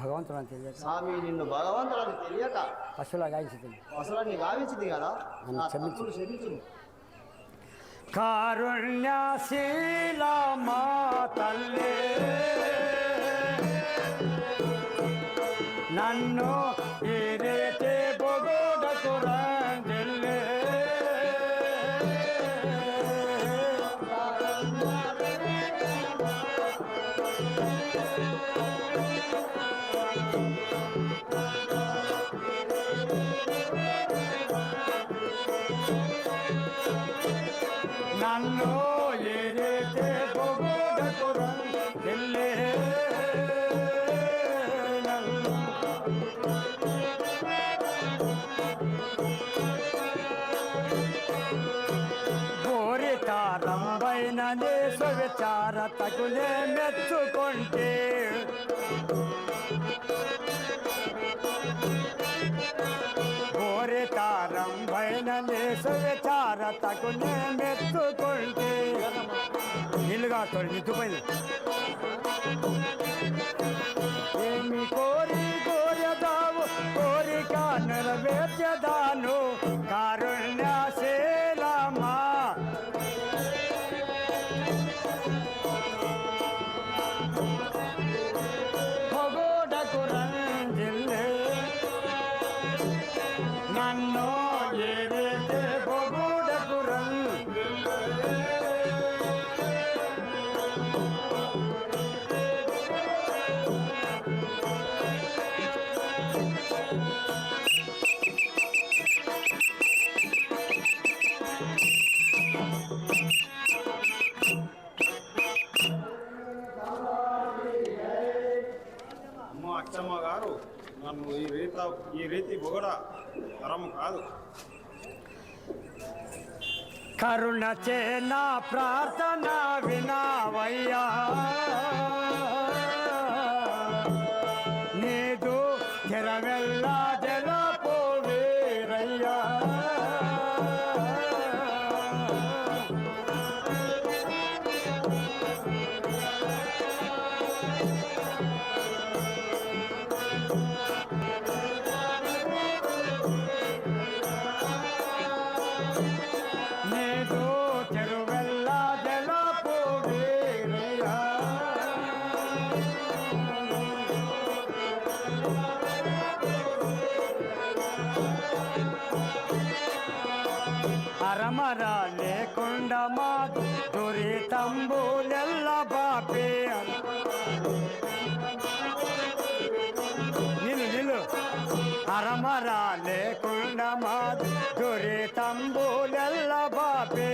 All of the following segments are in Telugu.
భగవంతుడని తెలియక స్వామి నిన్ను భగవంతుడని తెలియక పశువులా గాయించింది. అసలు గావించింది కదా, నన్ను నా క్షమించు. తప్పులు క్షమించు. కారుణ్యశీల మా తల్లి నన్ను ఈ రీతి పొగోడకు రంజిల్లే. నన్ను ఈ రీతి పొగోడకు రంజిల్లే. రంబైన దేశ విచార తగులే మెచ్చుకుంటే రంబైన దేశ విచార తగులే మెచ్చుకుంటే నిలుగా తోడు నిద్దుపోయింది. ఏమి కోరదావు కోరిక నెరవేర్చదాను కారుణ్యశీలమా. నన్ను ఏదైతే పొగోడకు అమ్మ అచ్చమ్మ గారు నన్ను ఈ రీతి పొగడ తరం కాదు. కరుణ చే నా ప్రార్థన వినావయ్యా. నీదు జరవెల్లా జలపోవేరయ్యా. అరమర లేకుండా మా దురితంబులెల్ల బాపే. నిలు అరమర లేకుండా మా దురితంబులెల్ల బాపే.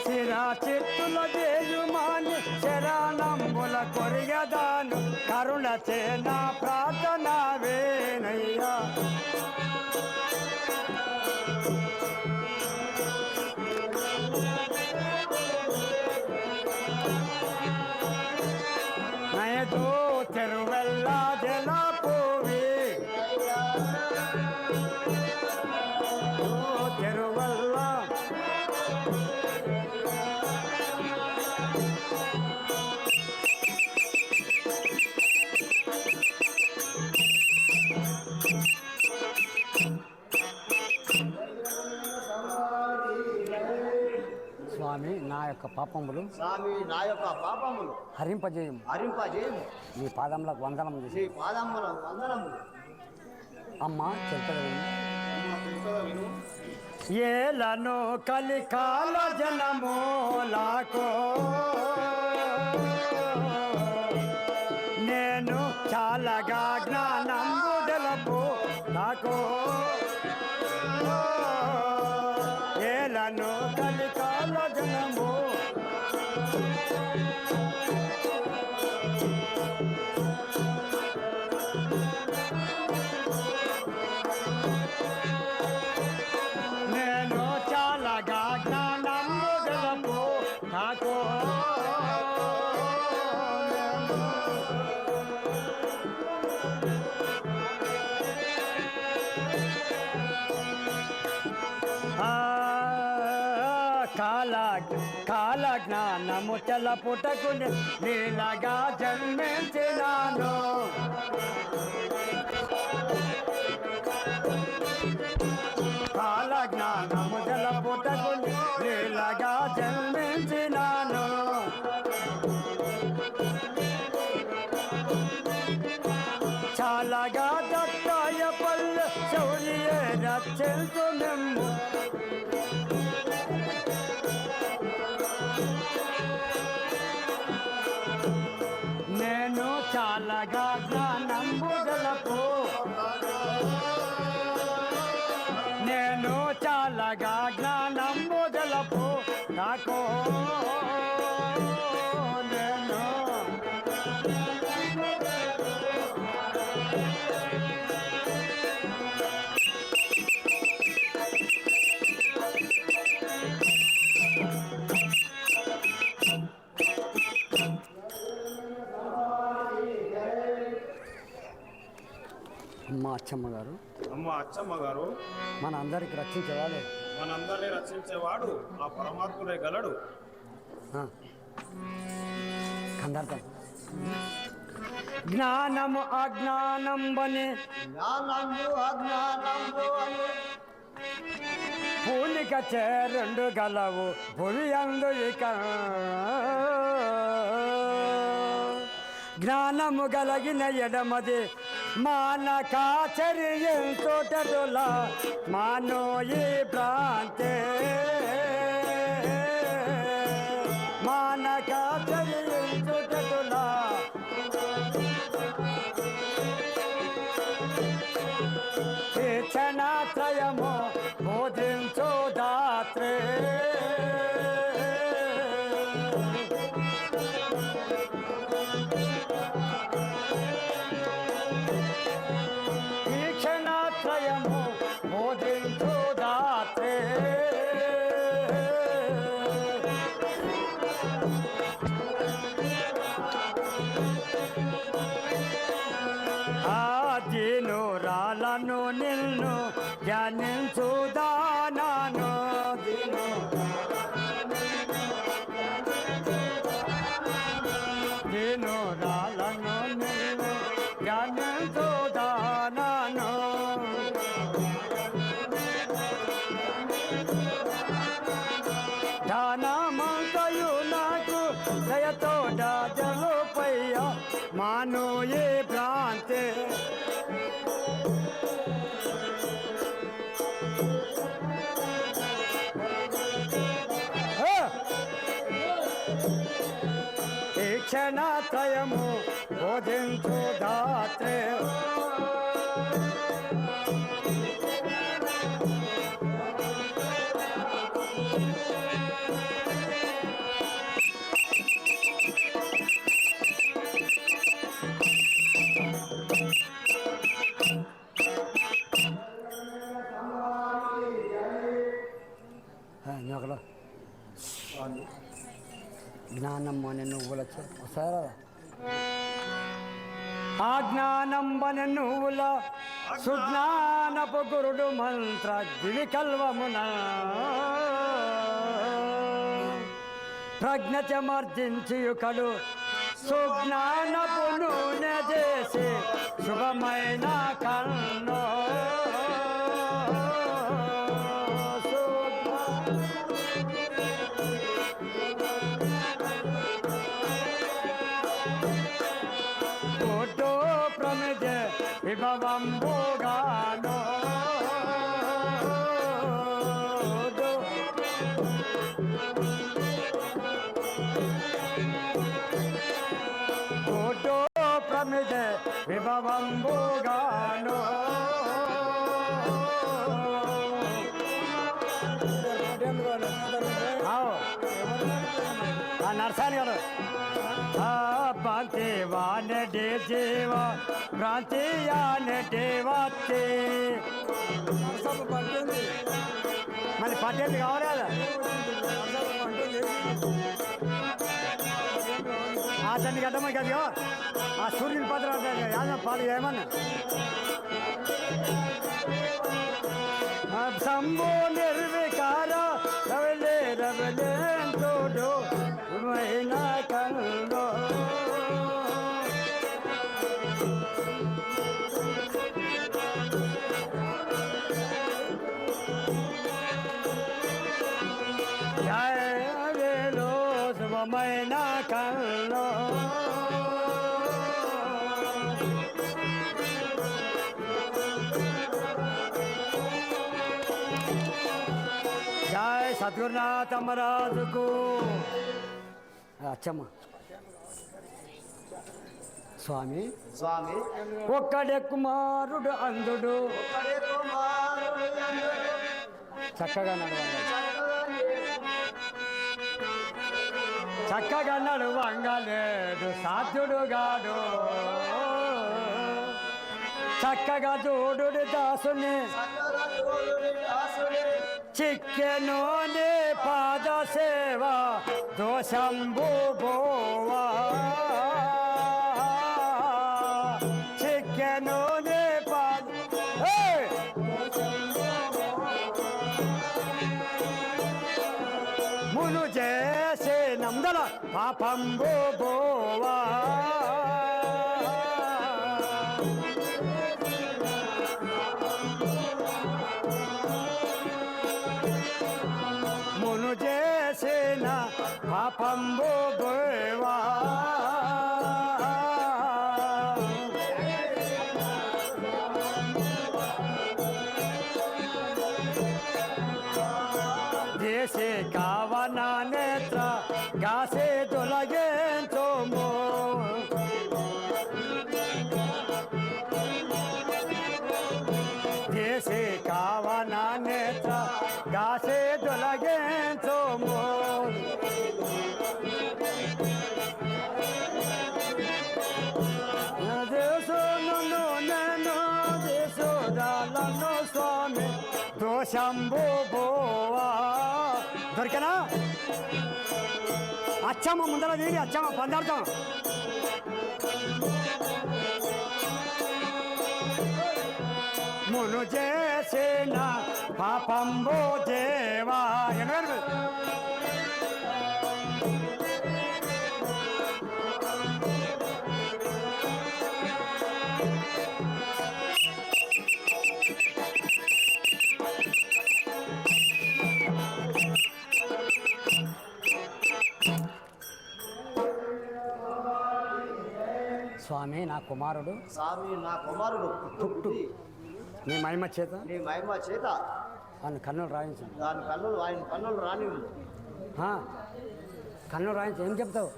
శిరా చిత్తుల దేయుమాని శరణంబుల కొరిగదాను కరుణ చేన ప్రార్థన వేనయ్యా. నయతో చెరువెల్లా జలపోవే చెరువల్లా. స్వామి నా యొక్క పాపములు స్వామి నా యొక్క పాపములు హరింపజేయము. నీ పాదములకు వందనము చేసి నీ పాదములకు వందనములు. అమ్మ చెప్పదను విను. ఏలను కలికాల జనమూలాకో నేను చాలగా జ్ఞానము తెలుపు నాకు. ఏలను కలికాల జనము నేను చాలగా జ్ఞానము తెలుపు నాకు. కాల జ్ఞానము తెలపుటకు నీలాగా జన్మించినాను. కాల జ్ఞానము తెలపుటకు నీలాగా జన్మించినాను. చాలాగా దత్తాయ పల్లె శౌర్య రక్షించు నిమ్ము. నేను చాలాగా జ్ఞానంబు గలపు, నేను చాలాగా జ్ఞానంబు గలపు నాకు నేను అమ్మ అచ్చమ్మ గారు, అమ్మ అచ్చమ్మ గారు, మన అందరికి రక్షించేవాడు, మనందరినీ రక్షించేవాడు ఆ పరమాత్ముడే గలడు. కందర్తం జ్ఞానము అజ్ఞానంబని జ్ఞానంబు అజ్ఞానంబు అని పూలిక చేరుండు గలవు భువి అందు ఇక. జ్ఞానము గలగిన ఎడమది మానకాచర్యంతోటలా మానోయి భ్రాంతే. మానకాచర్యంతోటలా క్షణాత్రయము బోధించు దాత్రే. ఈ క్షణాత్రయము బోధించు దాత్రే. ఆదిను రాలను నిన్ను ధ్యానించుదానాను. దీను రాలను నిన్ను ధ్యానించుదానాను. ధ్యానమంతయు నాకు దయతో దాజలుపయ్య మానోయే భ్రాంతే. ఈ క్షణాత్రయము బోధించు దాత్రే. ఒకలో జ్ఞానం అనే నువ్వుల సరే ఆ జ్ఞానంబని నువ్వుల సుజ్ఞానపు గురుడు మంత్ర దివి కల్వమున ప్రజ్ఞ చమర్జించియుకడు సుజ్ఞానపు నూనె చేసి శుభమైన కన్నో. విభవంబోగానో కోటో ప్రమిద విభవంబోగానో. నర్సాని గారు భక్తి వానడే జీవ ప్రాంతీయానడే వాతే. మరి పట్టేది కావాలి కదా ఆ తన్ని గడ్డమ్మ కదా ఆ సూర్యుని పాత్ర యాదవ పాలు ఏమన్నా శంభో నిర్వికార రవలే రవలే అందమైన కళ్ళు జై సద్గురునాథ మహారాజుకు. అచ్చమ్మ స్వామి స్వామి ఒక్కడే కుమారుడు అందుడు ఒక్కడే కుమారుడు అందుడు. చక్కగా నడవాలి, చక్కగా చక్కగా నడువంగలేడు సాధ్యుడుగాడు, చక్కగా చూడు దాసుని చక్కగా చూడుడి దాసుని. చిక్కెను నీ పాద సేవ దోషంబు బోవా, చిక్కెను నీ పాద మును చేసే నందల పాపంబు బోవా, మును చేసిన పాపంబు బోవా. దేశే కావన నేత్ర గాసే తొలగించోము, దేశే కావన నేత్ర గాసే తొలగించోము, దేశోను నేను దేశోదాలను స్వామి దోషంబు బోవా. దొరికనా అచ్చమ్మ ముందర దిగి అచ్చమ్మ పొందార్థం. మును చేసిన పాపంబు దేవా. స్వామి నా కుమారుడు స్వామి నా కుమారుడు పుట్టి నీ మహిమ చేత నీ మహిమ చేత ఆయన కన్నులు రాయించండి. దాని కన్నులు ఆయన కన్నులు రాని. కన్నులు రాయించి ఏం చెప్తావు?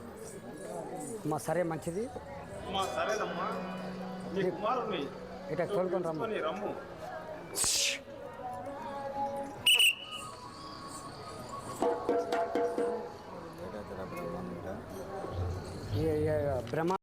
అమ్మా సరే మంచిది, అమ్మా సరేనమ్మా, నీ కుమారుని ఇట తోలుకొని రమ్మ. తీసుకొని రమ్ము. బ్రహ్మ